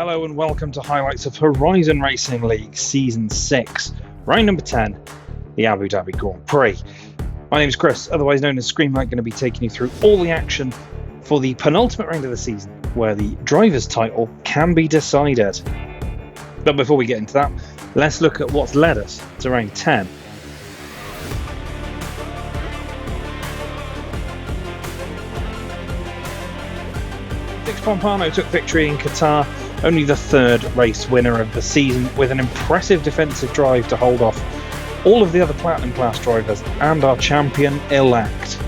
Hello and welcome to highlights of Horizon Racing League Season 6, round number 10, the Abu Dhabi Grand Prix. My name is Chris, otherwise known as Screamlight, going to be taking you through all the action for the penultimate round of the season, where the driver's title can be decided. But before we get into that, let's look at what's led us to round 10. Pompano took victory in Qatar, only the third race winner of the season, with an impressive defensive drive to hold off all of the other Platinum class drivers and our champion-elect.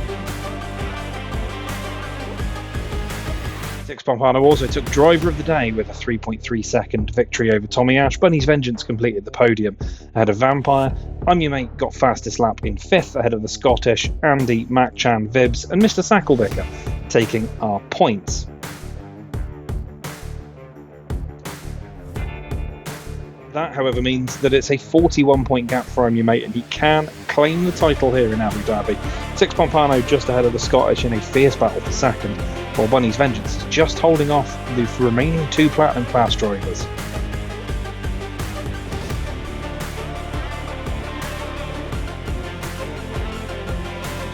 Pompano also took driver of the day with a 3.3 second victory over Tommy Ash. Bunny's Vengeance completed the podium ahead of Vampire. I'm Your Mate got fastest lap in 5th ahead of the Scottish, Andy, Mac Chan, Vibs and Mr Sacklebicker taking our points. That, however, means that it's a 41-point gap for I'm Your Mate, and he can claim the title here in Abu Dhabi. Pompano just ahead of the Scottish in a fierce battle for second, while Bunny's Vengeance is just holding off the remaining two Platinum class drivers.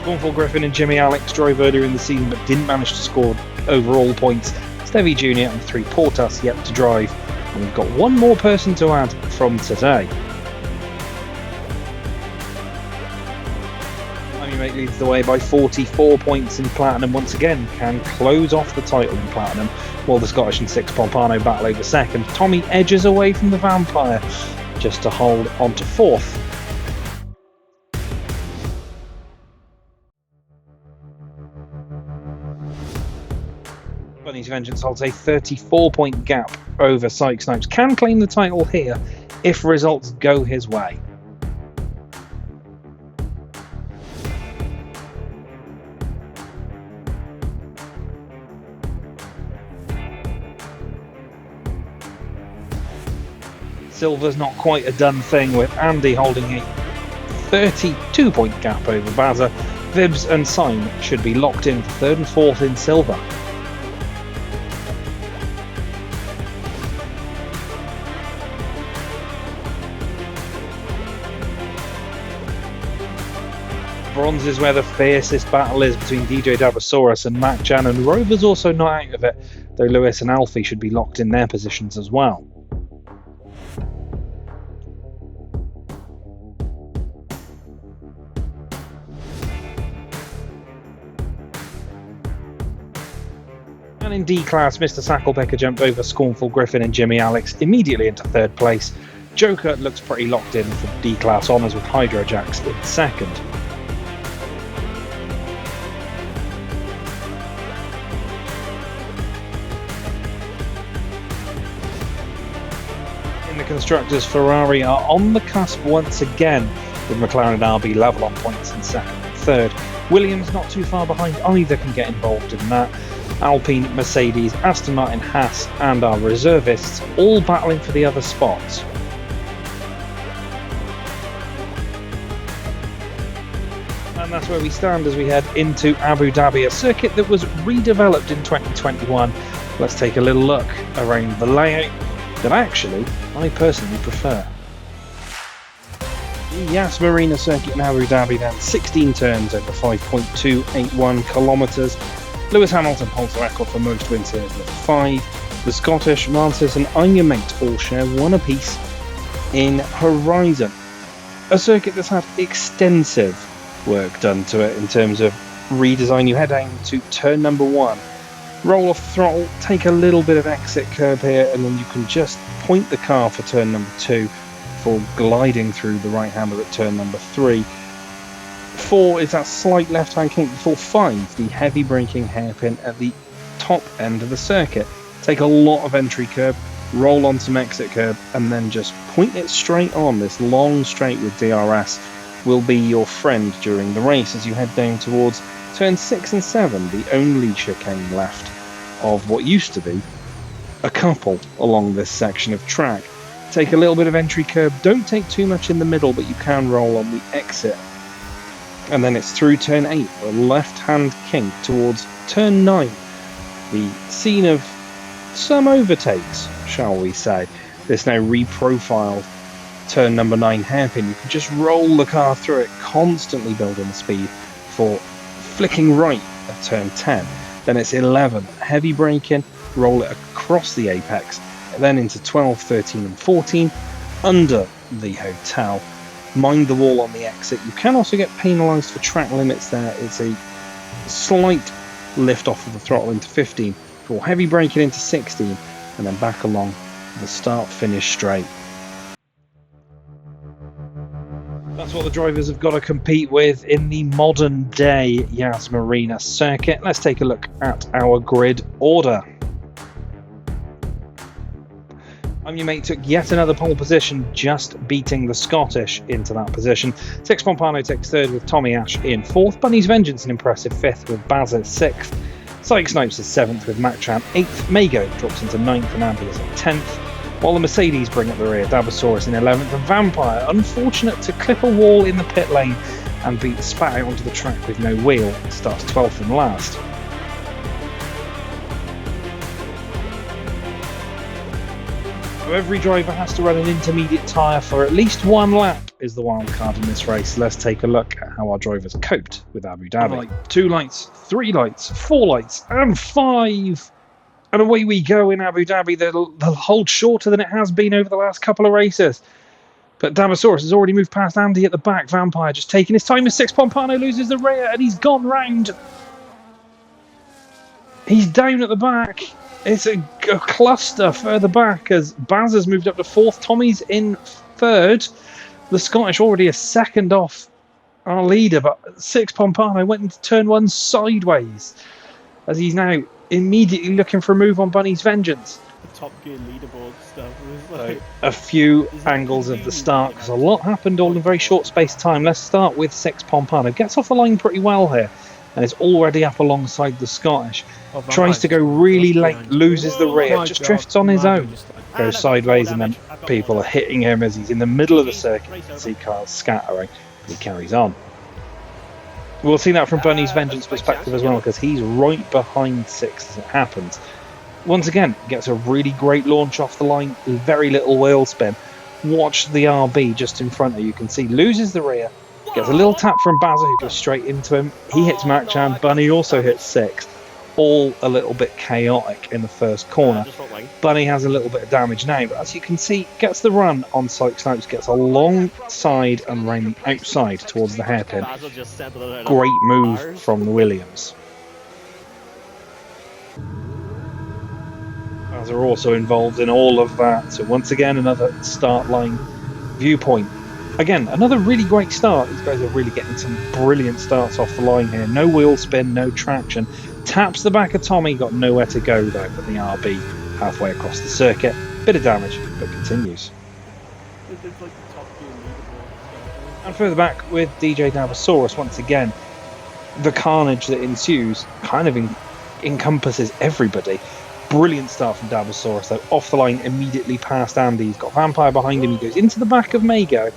Soulful, Griffin and Jimmy Alex drove earlier in the season but didn't manage to score overall points. Stevie Jr. and 3 Portas yet to drive. And we've got one more person to add from today. I'm Your Mate leads the way by 44 points in Platinum, once again can close off the title in Platinum, while the Scottish and Pompano battle over second. Tommy edges away from the Vampire just to hold on to 4th. Bunny's Vengeance holds a 34-point gap over Sykes Snipes, can claim the title here if results go his way. Silver's not quite a done thing, with Andy holding a 32-point gap over Baza. Vibs and Syme should be locked in for 3rd and 4th in silver. Bronze is where the fiercest battle is between DJ Dabasaurus and Mac Jan, and Rover's also not out of it, though Lewis and Alfie should be locked in their positions as well. And in D-Class, Mr Sacklebicker jumped over Scornful, Griffin and Jimmy Alex immediately into 3rd place. Joker looks pretty locked in for D-Class honours with Hydrojax in 2nd. The Constructors, Ferrari are on the cusp once again, with McLaren and RB level on points in 2nd and 3rd. Williams not too far behind either can get involved in that. Alpine, Mercedes, Aston Martin, Haas and our reservists all battling for the other spots. And that's where we stand as we head into Abu Dhabi, a circuit that was redeveloped in 2021. Let's take a little look around the layout that actually I personally prefer. The Yas Marina circuit in Abu Dhabi then, 16 turns over 5.281 kilometres. Lewis Hamilton holds the record for most wins here with 5. The Scottish, Mantis and I'm Your Mate all share 1 apiece in Horizon. A circuit that's had extensive work done to it in terms of redesign. You head down to turn number 1. Roll off throttle, take a little bit of exit curb here, and then you can just point the car for turn number 2 for gliding through the right hander at turn number 3. 4 is that slight left hand kink before 5, the heavy braking hairpin at the top end of the circuit. Take a lot of entry curb, roll on some exit curb, and then just point it straight on. This long straight with DRS will be your friend during the race as you head down towards turn 6 and 7, the only chicane left of what used to be a couple along this section of track. Take a little bit of entry curb, don't take too much in the middle, but you can roll on the exit. And then it's through turn 8, a left-hand kink towards turn 9, the scene of some overtakes shall we say. This now reprofiled turn number 9 hairpin. You can just roll the car through it, constantly building the speed for flicking right at turn 10. Then it's 11, heavy braking, roll it across the apex, then into 12, 13 and 14, under the hotel. Mind the wall on the exit. You can also get penalised for track limits there. It's a slight lift off of the throttle into 15, for heavy braking into 16, and then back along the start-finish straight. That's what the drivers have got to compete with in the modern day Yas Marina circuit. Let's take a look at our grid order. I'm Your Mate took yet another pole position, just beating the Scottish into that position. Six Pompano takes third with Tommy Ash in fourth. Bunny's Vengeance an impressive fifth with Baz at sixth. Psych Snipes is seventh with Machan eighth. Mago drops into ninth and Andy is at 10th. While the Mercedes bring up the rear, Dabasaurus in 11th and Vampire, unfortunate to clip a wall in the pit lane and beat spat out onto the track with no wheel, starts 12th and last. So every driver has to run an intermediate tyre for at least one lap is the wild card in this race. Let's take a look at how our drivers coped with Abu Dhabi. 2 lights, 3 lights, 4 lights and 5. And away we go in Abu Dhabi. They'll hold shorter than it has been over the last couple of races. But Dabasaurus has already moved past Andy at the back. Vampire just taking his time as Six Pompano loses the rear and he's gone round. He's down at the back. It's a cluster further back as Baz has moved up to 4th. Tommy's in 3rd. The Scottish already a second off our leader, but Six Pompano went into turn 1 sideways as he's now immediately looking for a move on Bunny's Vengeance. The Top Gear leaderboard stuff was like... A few angles of the start, because a lot happened all in a very short space of time. Let's start with Six Pompano. Gets off the line pretty well here and is already up alongside the Scottish. Tries to go really late, loses the rear, just drifts on his own. Goes sideways and then people are hitting him as he's in the middle of the circuit. You can see cars scattering, but he carries on. We'll see that from Bunny's Vengeance perspective as well, because he's right behind Six as it happens. Once again, gets a really great launch off the line, very little wheel spin. Watch the RB just in front of you. You can see loses the rear, gets a little tap from Bazza who goes straight into him. He hits Machan, Bunny also hits Six. All a little bit chaotic in the first corner. Bunny has a little bit of damage now, but as you can see, gets the run on Psych Snipes, gets alongside and round the outside towards the hairpin. Great move from the Williams. As are also involved in all of that. So once again, another start line viewpoint. Again, another really great start. These guys are really getting some brilliant starts off the line here. No wheel spin, no traction. Taps the back of Tommy, got nowhere to go though, but the RB halfway across the circuit. Bit of damage, but continues. And further back with DJ Dabasaurus, once again, the carnage that ensues kind of encompasses everybody. Brilliant start from Dabasaurus though, off the line immediately past Andy. He's got Vampire behind him, he goes into the back of Mago.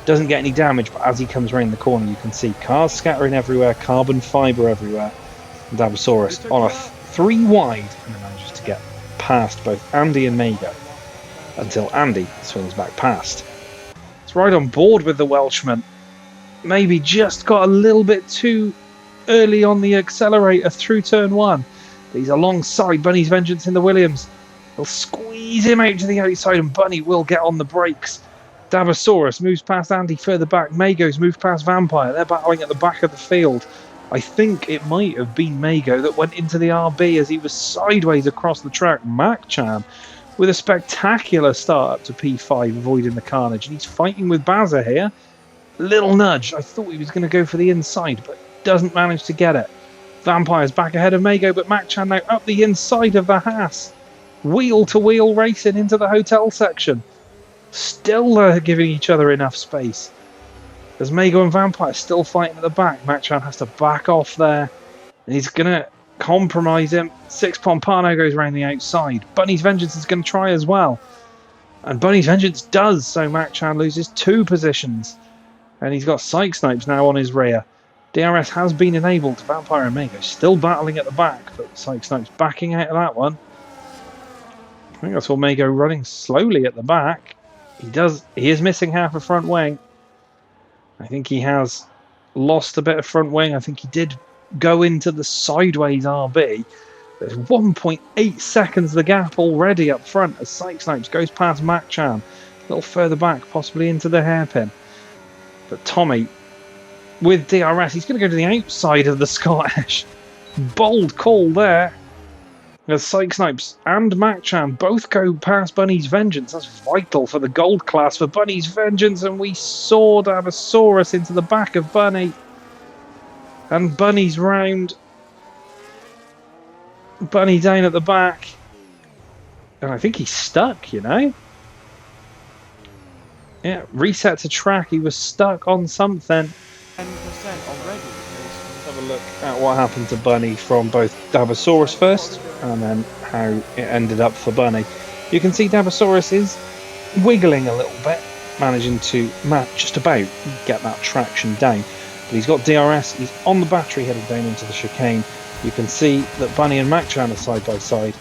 Doesn't get any damage, but as he comes around the corner you can see cars scattering everywhere, carbon fibre everywhere. Dabasaurus on a 3 wide and manages to get past both Andy and Mago until Andy swings back past. It's right on board with the Welshman. Maybe just got a little bit too early on the accelerator through turn 1. But he's alongside Bunny's Vengeance in the Williams. He'll squeeze him out to the outside and Bunny will get on the brakes. Dabasaurus moves past Andy further back. Mago's moved past Vampire. They're battling at the back of the field. I think it might have been Mago that went into the RB as he was sideways across the track. Machan with a spectacular start up to P5, avoiding the carnage. And he's fighting with Bazza here. Little nudge. I thought he was going to go for the inside, but doesn't manage to get it. Vampire's back ahead of Mago, but Machan now up the inside of the Haas. Wheel-to-wheel racing into the hotel section. Still giving each other enough space. As Mago and Vampire still fighting at the back, Machan has to back off there. And he's going to compromise him. Six Pompano goes around the outside. Bunny's Vengeance is going to try as well. And Bunny's Vengeance does, so Machan loses 2 positions. And he's got Psych Snipes now on his rear. DRS has been enabled. Vampire and Mago still battling at the back, but Psych Snipes backing out of that one. think that's what may go running slowly at the back. He is missing half a front wing. I think he has lost a bit of front wing. I think he did go into the sideways RB. There's 1.8 seconds the gap already up front as Snipes goes past Mac-Chan. A little further back, possibly into the hairpin. But Tommy, with DRS, he's going to go to the outside of the Scottish. Bold call there. As Snipes and Mac-Chan both go past Bunny's Vengeance. That's vital for the gold class for Bunny's Vengeance. And we saw Dabasaurus into the back of Bunny. And Bunny's round. Bunny down at the back. And I think he's stuck, you know. Yeah, reset to track. He was stuck on something. 10% already. Have a look at what happened to Bunny from both Dabasaurus first and then how it ended up for Bunny. You can see Dabasaurus is wiggling a little bit, managing to just about get that traction down. But he's got DRS, he's on the battery heading down into the chicane. You can see that Bunny and Mac-Chan are side by side.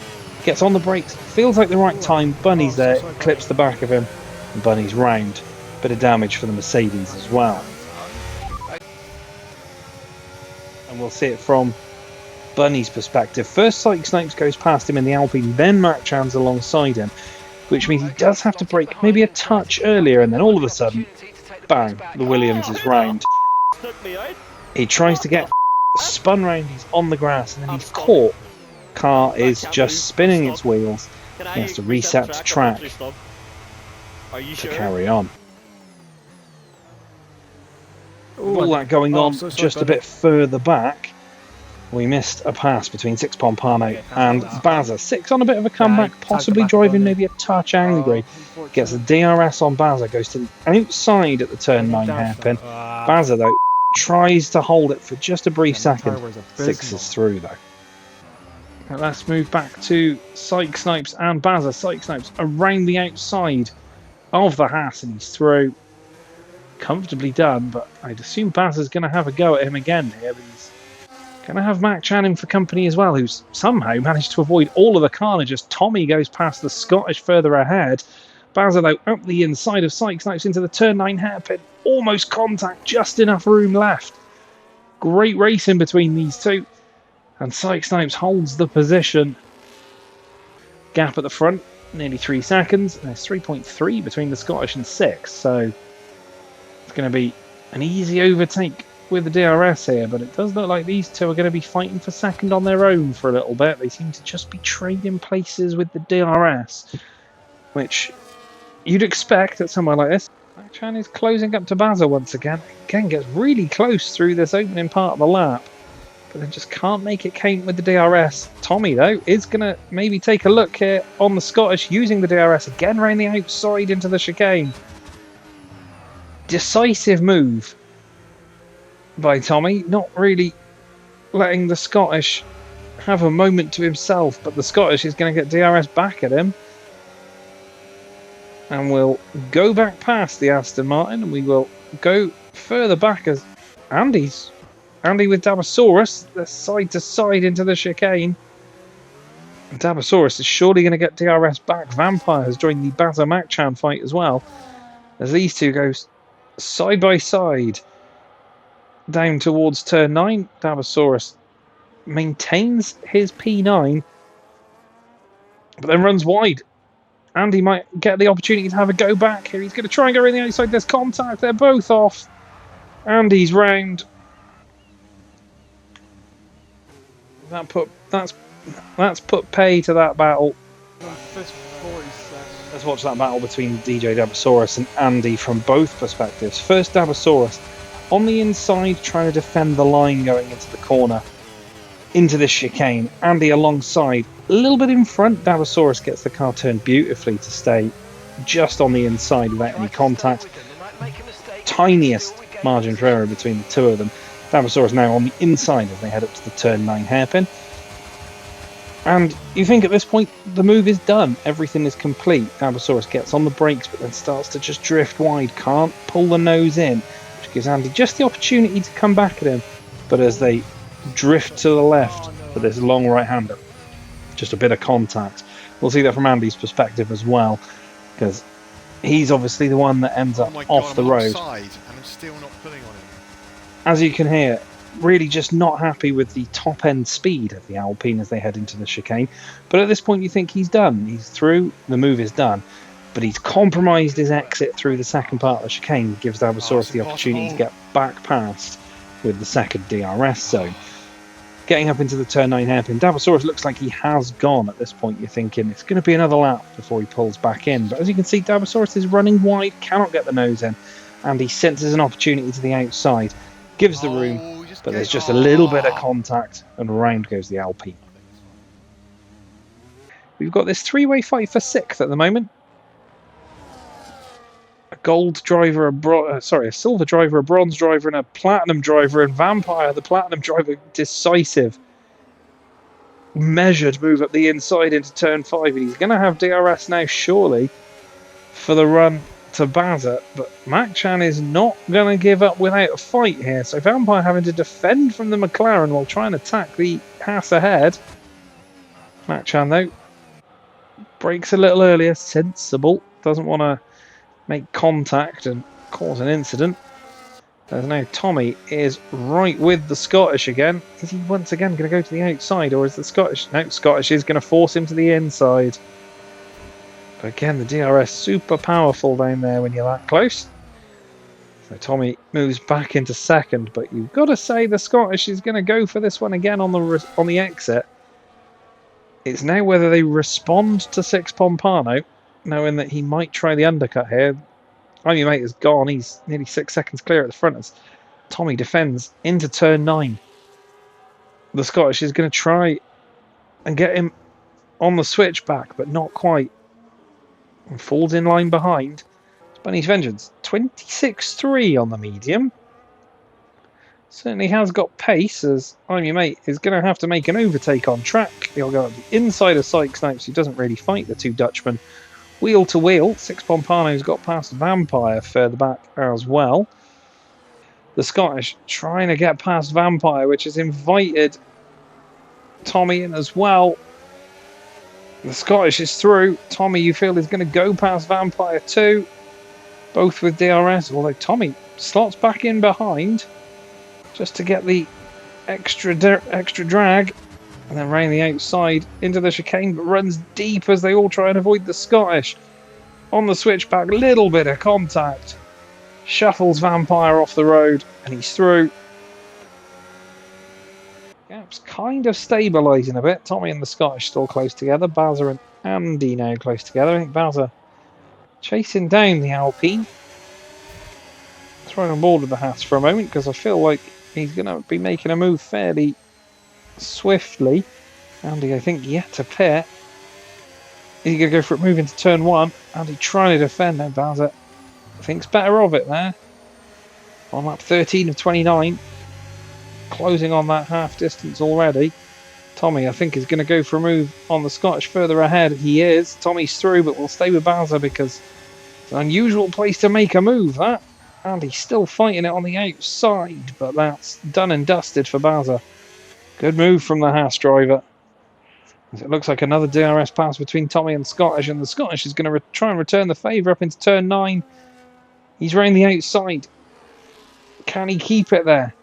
Gets on the brakes, feels like the right time. Bunny's there, clips the back of him, and Bunny's round. Bit of damage for the Mercedes as well. And we'll see it from Bunny's perspective. First, Snipes goes past him in the Alpine, then Mac-Chan's alongside him, which means he does have to brake maybe a touch earlier, and then all of a sudden, bang, the Williams is round. He tries to get spun round, he's on the grass, and then he's caught. Car is just spinning its wheels. He has to reset to track to carry on. All that going on just a bit further back. We missed a pass between Six Pompano and Baza. Six on a bit of a comeback, possibly driving maybe a touch angry. Gets the DRS on Baza, goes to the outside at the turn 9 hairpin. Baza, though, tries to hold it for just a brief second. Six is through, though. Now let's move back to Snipes and Baza. Snipes around the outside of the Haas, and he's through. Comfortably done, but I'd assume Baza's going to have a go at him again here. But he's going to have Mac-Chan in for company as well, who's somehow managed to avoid all of the carnage as Tommy goes past the Scottish further ahead. Baza, though, up the inside of Snipes into the turn 9 hairpin. Almost contact, just enough room left. Great racing between these two. And Snipes holds the position. Gap at the front, nearly 3 seconds. And there's 3.3 between the Scottish and Six, so it's going to be an easy overtake with the DRS here, but it does look like these two are going to be fighting for second on their own for a little bit. They seem to just be trading places with the DRS, which you'd expect at somewhere like this. Mac-Chan is closing up to Baza once again. Again, gets really close through this opening part of the lap, but then just can't make it count with the DRS. Tommy, though, is going to maybe take a look here on the Scottish using the DRS again around the outside into the chicane. Decisive move by Tommy, not really letting the Scottish have a moment to himself, but the Scottish is going to get DRS back at him. And we'll go back past the Aston Martin, and we will go further back as Andy with Dabasaurus, they're side to side into the chicane. And Dabasaurus is surely going to get DRS back. Vampire has joined the Baza Mac-Chan fight as well, as these two go side by side down towards turn 9. Dabasaurus maintains his P9, but then runs wide. Andy might get the opportunity to have a go back here. He's going to try and go around the outside. There's contact. They're both off. Andy's round. That's put pay to that battle. Let's watch that battle between DJ Dabasaurus and Andy from both perspectives. First, Dabasaurus on the inside trying to defend the line going into the corner, into the chicane. Andy alongside, a little bit in front. Dabasaurus gets the car turned beautifully to stay just on the inside without any contact. Tiniest margin for error between the two of them. Dabasaurus now on the inside as they head up to the turn 9 hairpin. And you think at this point the move is done, everything is complete. Dabasaurus gets on the brakes but then starts to just drift wide, can't pull the nose in, which gives Andy just the opportunity to come back at him. But as they drift to the left for this long right-hander, just a bit of contact. We'll see that from Andy's perspective as well, because he's obviously the one that ends up off the road. And I'm still not pulling on him. As you can hear, really just not happy with the top end speed of the Alpine as they head into the chicane. But at this point you think he's done. He's through, the move is done. But he's compromised his exit through the second part of the chicane. Gives Dabasaurus the opportunity to get back past with the second DRS zone. Getting up into the turn 9 hairpin, Dabasaurus looks like he has gone at this point. You're thinking it's going to be another lap before he pulls back in. But as you can see, Dabasaurus is running wide, cannot get the nose in. And he senses an opportunity to the outside. Gives the room, but there's just a little bit of contact, and round goes the Alpine. We've got this three-way fight for 6th at the moment. A gold driver, a silver driver, a bronze driver, and a platinum driver. And Vampire, the platinum driver, decisive, measured move up the inside into turn 5. And he's going to have DRS now, surely, for the run to Bazza, but Mac-Chan is not going to give up without a fight here. So Vampire having to defend from the McLaren while trying to attack the Haas ahead. Mac-Chan, though, brakes a little earlier, sensible, doesn't want to make contact and cause an incident. There's now Tommy is right with the Scottish again. Is he once again going to go to the outside, or is the Scottish? No, Scottish is going to force him to the inside. But again, the DRS super powerful down there when you're that close. So Tommy moves back into second, but you've got to say the Scottish is going to go for this one again on the exit. It's now whether they respond to Six Pompano, knowing that he might try the undercut here. Your mate is gone. He's nearly 6 seconds clear at the front as Tommy defends into turn 9. The Scottish is going to try and get him on the switchback, but not quite. And falls in line behind. It's Bunny's Vengeance. 26.3 on the medium. Certainly has got pace, as Your Mate is going to have to make an overtake on track. He'll go up the inside of Syke Snipes, who doesn't really fight the two Dutchmen. Wheel to wheel, Six Pompano's got past Vampire further back as well. The Scottish trying to get past Vampire, which has invited Tommy in as well. The Scottish is through. Tommy, you feel, is going to go past Vampire too. Both with DRS, although Tommy slots back in behind just to get the extra drag, and then round the outside into the chicane, but runs deep as they all try and avoid the Scottish. On the switchback, little bit of contact. Shuffles Vampire off the road, and he's through. Gap's kind of stabilising a bit. Tommy and the Scottish still close together. Bazza and Andy now close together. I think Bazza chasing down the Alpine. Throwing on board with the Haas for a moment, because I feel like he's going to be making a move fairly swiftly. Andy, I think, yet to pit. Is he going to go for a move into turn 1? Andy trying to defend. Now Bazza thinks better of it there. On lap 13 of 29. Closing on that half distance already. Tommy, I think, is going to go for a move on the Scottish further ahead. He is. Tommy's through, but we'll stay with Bazza because it's an unusual place to make a move, that. And he's still fighting it on the outside, but that's done and dusted for Bazza. Good move from the Haas driver. It looks like another DRS pass between Tommy and Scottish, and the Scottish is going to try and return the favour up into turn 9. He's round the outside. Can he keep it there?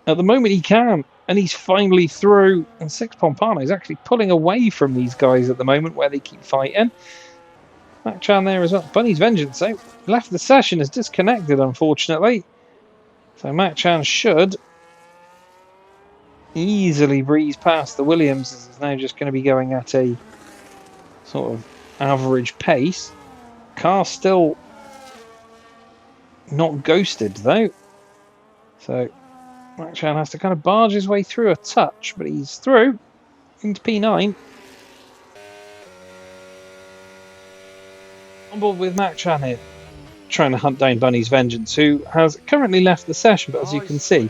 At the moment he can, and he's finally through. And Six Pompano is actually pulling away from these guys at the moment where they keep fighting. Mac-Chan there as well. Bunny's Vengeance, though, left the session as disconnected, unfortunately. So Mac-Chan should easily breeze past the Williams. Is now just going to be going at a sort of average pace. Car still not ghosted, though. So Mac-Chan has to kind of barge his way through a touch, but he's through into P9. On board with Mac-Chan here, trying to hunt down Bunny's Vengeance, who has currently left the session, but as you can see,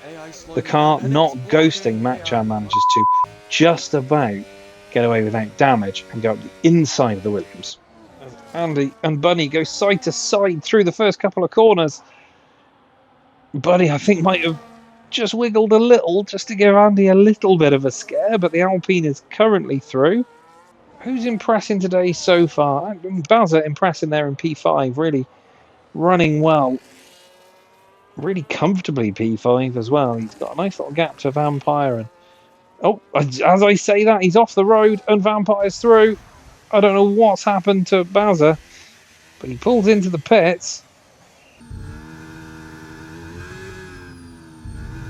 the car not ghosting. Mac-Chan manages to just about get away without damage and go up the inside of the Williams. Andy and Bunny go side to side through the first couple of corners. Bunny, I think, might have just wiggled a little just to give Andy a little bit of a scare, but the Alpine is currently through. Who's impressing today so far? Bowser impressing there in P5, really running well. Really comfortably P5 as well. He's got a nice little gap to Vampire. And oh, as I say that, he's off the road and Vampire's through. I don't know what's happened to Bowser, but he pulls into the pits.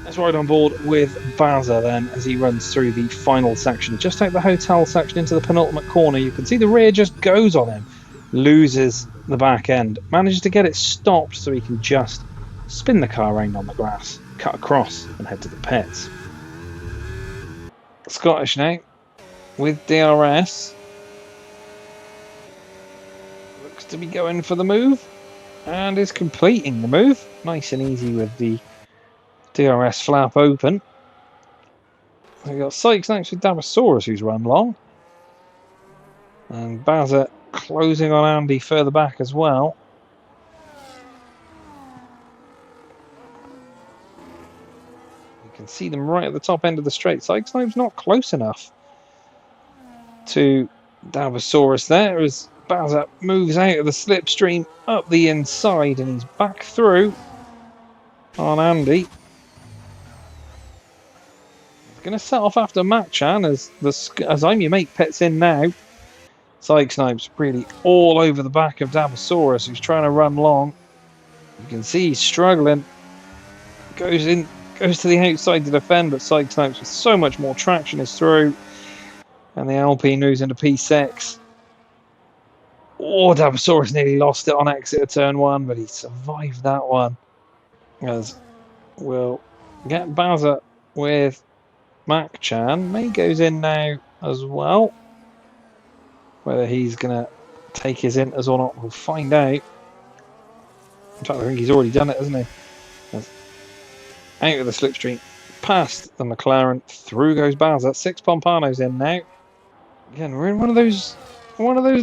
Let's ride on board with Bowser then as he runs through the final section. Just out the hotel section into the penultimate corner. You can see the rear just goes on him. Loses the back end. Manages to get it stopped so he can just spin the car around on the grass, cut across and head to the pits. Scottish now with DRS. Looks to be going for the move and is completing the move. Nice and easy with the DRS flap open. We've got Sykes next with Dabasaurus who's run long. And Bowser closing on Andy further back as well. You can see them right at the top end of the straight. Sykes not close enough to Dabasaurus there as Bowser moves out of the slipstream up the inside and he's back through on Andy. Going to set off after Mac-chan as I'm your mate pits in now. Sykes Snipes really all over the back of Dabasaurus who's trying to run long. You can see he's struggling. Goes to the outside to defend, but Sykes Snipes with so much more traction is through. And the Alpine moves into P6. Oh, Dabasaurus nearly lost it on exit of turn 1, but he survived that one. As we'll get Bowser with Mac-chan. May goes in now as well. Whether he's going to take his inters or not, we'll find out. In fact, I think he's already done it, hasn't he? Out of the slipstream, past the McLaren, through goes Bowser. 6 Pompanos in now. Again, we're in one of those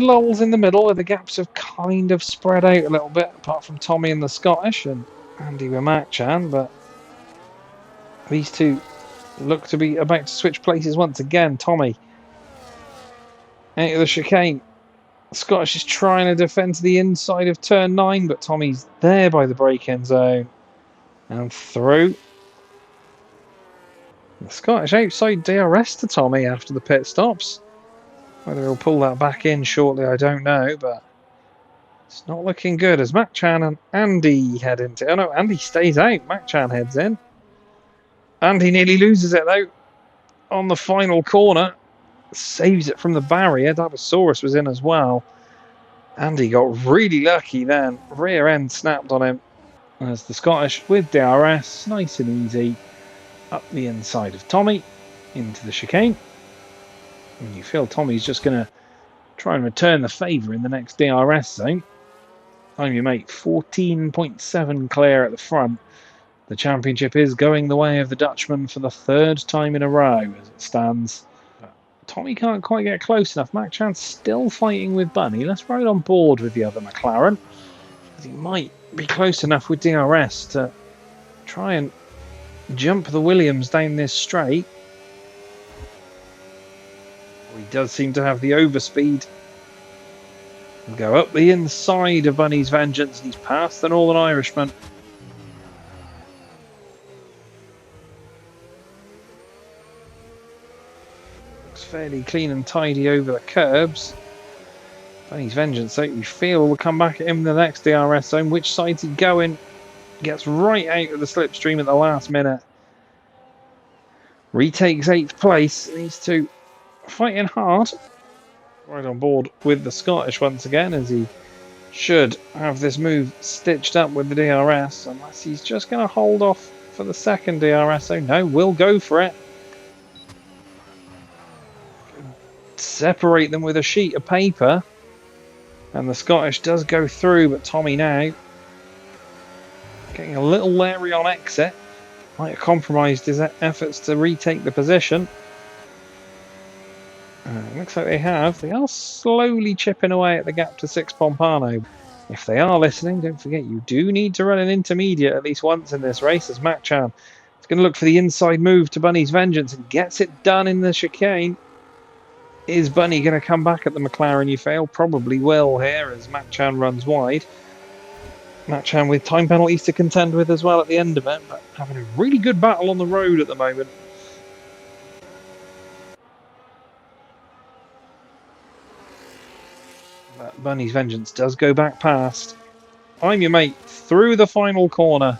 lulls in the middle where the gaps have kind of spread out a little bit, apart from Tommy and the Scottish and Andy with Mac-chan, but these two look to be about to switch places once again. Tommy out of the chicane. Scottish is trying to defend to the inside of turn 9, but Tommy's there by the break-in zone and through. The Scottish outside DRS to Tommy after the pit stops. Whether he'll pull that back in shortly, I don't know, but it's not looking good as Mac-chan and Andy head into. Oh no, Andy stays out. Mac-chan heads in. Andy nearly loses it though on the final corner. Saves it from the barrier. Dabasaurus was in as well. Andy got really lucky then. Rear end snapped on him. As the Scottish with DRS, nice and easy, up the inside of Tommy, into the chicane. And you feel Tommy's just going to try and return the favour in the next DRS zone. I'm your mate, 14.7 clear at the front. The championship is going the way of the Dutchman for the 3rd time in a row as it stands. Tommy can't quite get close enough. Mac-chan's still fighting with Bunny. Let's ride on board with the other McLaren. Because he might be close enough with DRS to try and jump the Williams down this straight. He does seem to have the overspeed. He'll go up the inside of Bunny's Vengeance. He's past the Northern Irishman. Fairly clean and tidy over the curbs. Bunny's Vengeance, so you feel will come back at him in the next DRS zone. Which side's he going? Gets right out of the slipstream at the last minute. Retakes 8th place. These two fighting hard. Right on board with the Scottish once again, as he should have this move stitched up with the DRS, unless he's just going to hold off for the second DRS zone. No, we'll go for it. Separate them with a sheet of paper, and the Scottish does go through, but Tommy now getting a little leery on exit. Might have compromised his efforts to retake the position. Looks like they have. They are slowly chipping away at the gap to 6 Pompano. If they are listening, don't forget you do need to run an intermediate at least once in this race, as Mac-chan is going to look for the inside move to Bunny's Vengeance and gets it done in the chicane. Is Bunny going to come back at the McLaren you fail? Probably will here as Matt-Chan runs wide. Matt-Chan with time penalties to contend with as well at the end of it, but having a really good battle on the road at the moment. But Bunny's vengeance does go back past. I'm your mate through the final corner.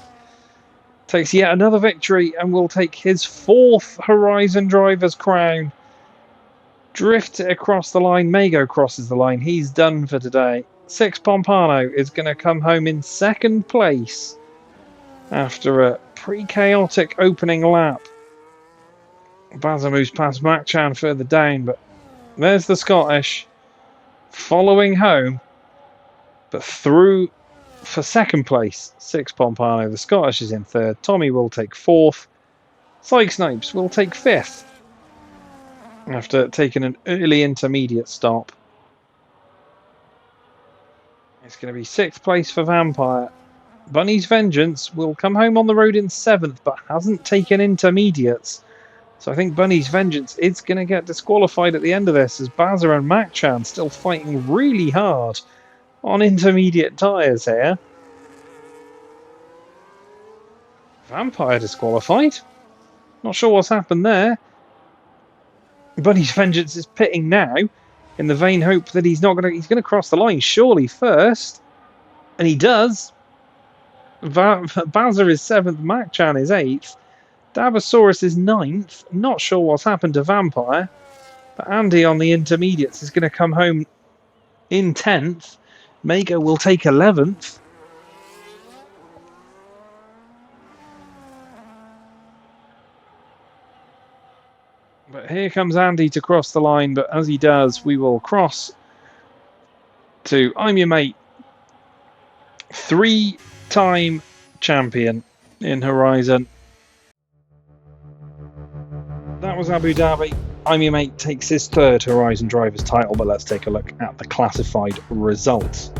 Takes yet another victory and will take his 4th Horizon Driver's crown. Drifts it across the line. Mago crosses the line. He's done for today. Six Pompano is going to come home in 2nd place after a pretty chaotic opening lap. Bazza moves past Mac-Chan further down, but there's the Scottish following home, but through for 2nd place. Six Pompano. The Scottish is in 3rd. Tommy will take 4th. Syke Snipes will take 5th after taking an early intermediate stop. It's going to be 6th place for Vampire. Bunny's Vengeance will come home on the road in 7th, but hasn't taken intermediates. So I think Bunny's Vengeance is going to get disqualified at the end of this, as Bazza and Mac-Chan still fighting really hard on intermediate tyres here. Vampire disqualified. Not sure what's happened there. Bunny's Vengeance is pitting now in the vain hope that he's going to cross the line surely first, and he does. Bazza is 7th, Mac-Chan is 8th, Dabosaurus is 9th. Not sure what's happened to Vampire, but Andy on the intermediates is going to come home in 10th. Mago will take 11th. But here comes Andy to cross the line, but as he does, we will cross to I'm your mate, 3-time champion in Horizon. That was Abu Dhabi. I'm your mate takes his 3rd Horizon Drivers title, but let's take a look at the classified results.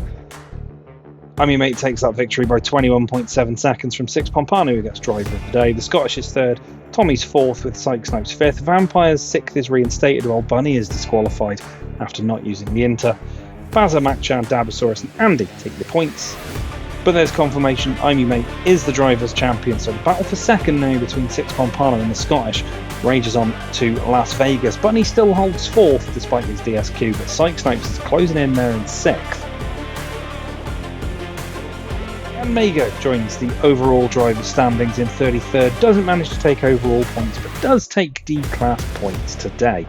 I'm your mate takes that victory by 21.7 seconds from Six Pompano, who gets driver of the day. The Scottish is 3rd, Tommy's 4th with Syke Snipes 5th. Vampire's 6th is reinstated, while Bunny is disqualified after not using the Inter. Bazza, Mac-Chan, Dabosaurus and Andy take the points. But there's confirmation I'm your mate is the drivers' champion, so the battle for 2nd now between Six Pompano and the Scottish rages on to Las Vegas. Bunny still holds 4th despite his DSQ, but Syke Snipes is closing in there in 6th. And Mago joins the overall driver standings in 33rd. Doesn't manage to take overall points, but does take D-class points today.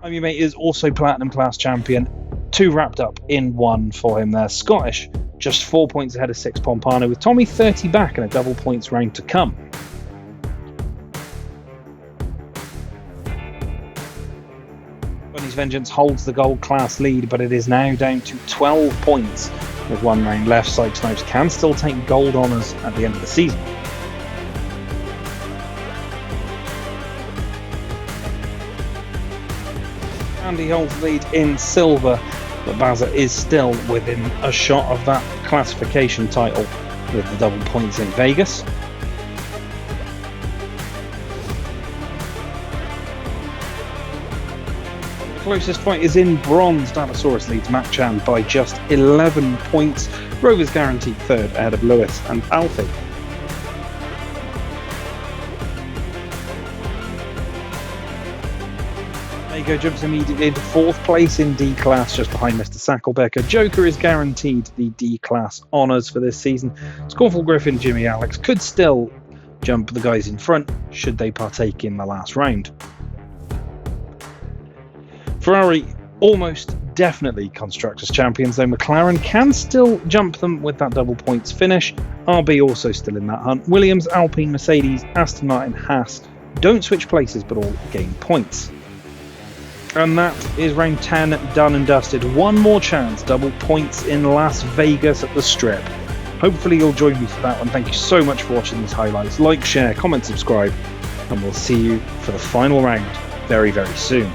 I'm your mate is also Platinum class champion. 2 wrapped up in 1 for him there. Scottish just 4 points ahead of Six Pompano, with Tommy 30 back and a double points round to come. Bunny's Vengeance holds the gold class lead, but it is now down to 12 points with 1 round left. Syke Snipes can still take gold honours at the end of the season. Andy holds the lead in silver, but Bazza is still within a shot of that classification title with the double points in Vegas. Closest fight is in bronze. Dabosaurus leads Mac-Chan by just 11 points. Rover's guaranteed 3rd ahead of Lewis and Alfie. Mago jumps immediately into 4th place in D-Class, just behind Mr. Sacklebecker. Joker is guaranteed the D-Class honours for this season. Scornful Griffin, Jimmy Alex could still jump the guys in front should they partake in the last round. Ferrari almost definitely Constructors champions, though McLaren can still jump them with that double points finish. RB also still in that hunt. Williams, Alpine, Mercedes, Aston Martin, Haas don't switch places but all gain points. And that is round 10 done and dusted. One more chance, double points in Las Vegas at the Strip. Hopefully you'll join me for that one. Thank you so much for watching these highlights. Like, share, comment, subscribe, and we'll see you for the final round very, very soon.